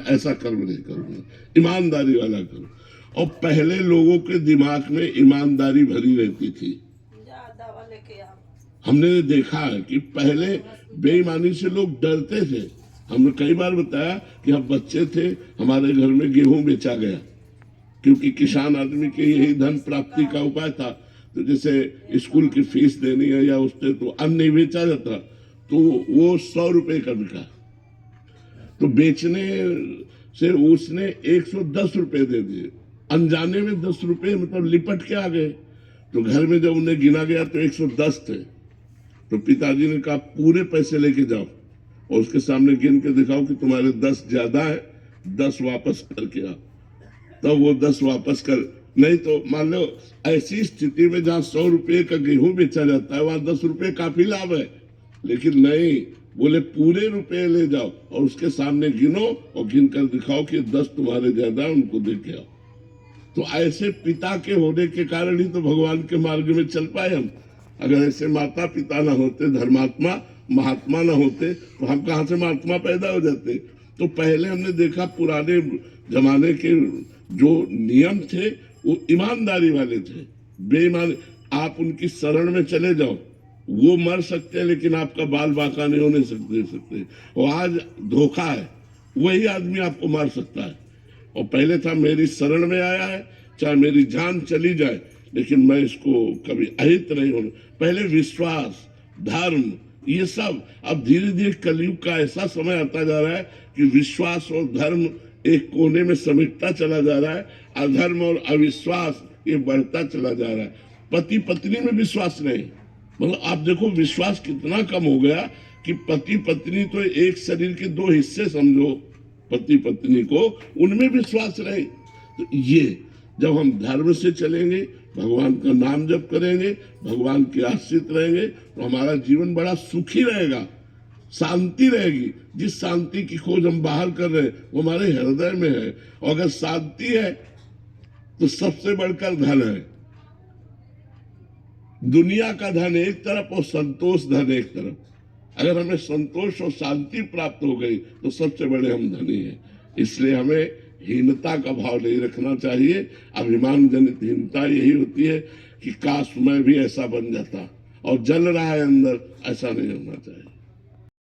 ऐसा कर्म नहीं करूंगा, ईमानदारी वाला करूँ। और पहले लोगों के दिमाग में ईमानदारी भरी रहती थी। हमने देखा है कि पहले बेईमानी से लोग डरते थे। हमने कई बार बताया कि हम बच्चे थे, हमारे घर में गेहूं बेचा गया, क्योंकि किसान आदमी के यही धन प्राप्ति का उपाय था। तो जैसे स्कूल की फीस देनी है या उससे तो अन्न नहीं बेचा जाता, तो वो 100 रुपए का बिका। तो बेचने से उसने 110 रुपए दे दिए, अनजाने में 10 रुपए मतलब लिपट के आ गए। तो घर में जब उन्हें गिना गया तो 110 थे। तो पिताजी ने कहा पूरे पैसे लेके जाओ और उसके सामने गिन के दिखाओ कि तुम्हारे 10 ज्यादा है, 10 वापस करके आओ। तो वो 10 वापस कर, नहीं तो मान लो ऐसी स्थिति में जहां 100 रुपए का गेहूं बेचा जाता है वहां 10 रुपए काफी लाभ है, लेकिन नहीं, बोले पूरे रुपए ले जाओ और उसके सामने गिनो और गिन कर दिखाओ कि 10 तुम्हारे ज्यादा है, उनको दे के आओ। तो ऐसे पिता के होने के कारण ही तो भगवान के मार्ग में चल पाए हम। अगर ऐसे माता पिता ना होते, धर्मात्मा महात्मा ना होते, तो हम कहां से महात्मा पैदा हो जाते। तो पहले हमने देखा पुराने जमाने के जो नियम थे वो ईमानदारी वाले थे। बेईमान आप उनकी शरण में चले जाओ, वो मर सकते हैं लेकिन आपका बाल बांका नहीं होने सकते। और आज धोखा है, वही आदमी आपको मार सकता है। और पहले था मेरी शरण में आया है, चाहे मेरी जान चली जाए लेकिन मैं इसको कभी अहित नहीं होने। पहले विश्वास, धर्म, ये सब। अब धीरे धीरे कलयुग का ऐसा समय आता जा रहा है कि विश्वास और धर्म एक कोने में समेटता चला जा रहा है, अधर्म और अविश्वास ये बढ़ता चला जा रहा है। पति पत्नी में विश्वास नहीं, मतलब आप देखो विश्वास कितना कम हो गया कि पति पत्नी तो एक शरीर के 2 हिस्से समझो, पति पत्नी को उनमें विश्वास रहे। तो ये जब हम धर्म से चलेंगे, भगवान का नाम जप करेंगे, भगवान के आश्रित रहेंगे, तो हमारा जीवन बड़ा सुखी रहेगा, शांति रहेगी। जिस शांति की खोज हम बाहर कर रहे हैं वो हमारे हृदय में है। और अगर शांति है तो सबसे बढ़कर धन है। दुनिया का धन एक तरफ और संतोष धन एक तरफ। अगर हमें संतोष और शांति प्राप्त हो गई तो सबसे बड़े हम धनी हैं। इसलिए हमें हीनता का भाव नहीं रखना चाहिए। अभिमान जनित हीनता यही होती है कि काश मैं भी ऐसा बन जाता, और जल रहा है अंदर, ऐसा नहीं होना चाहिए।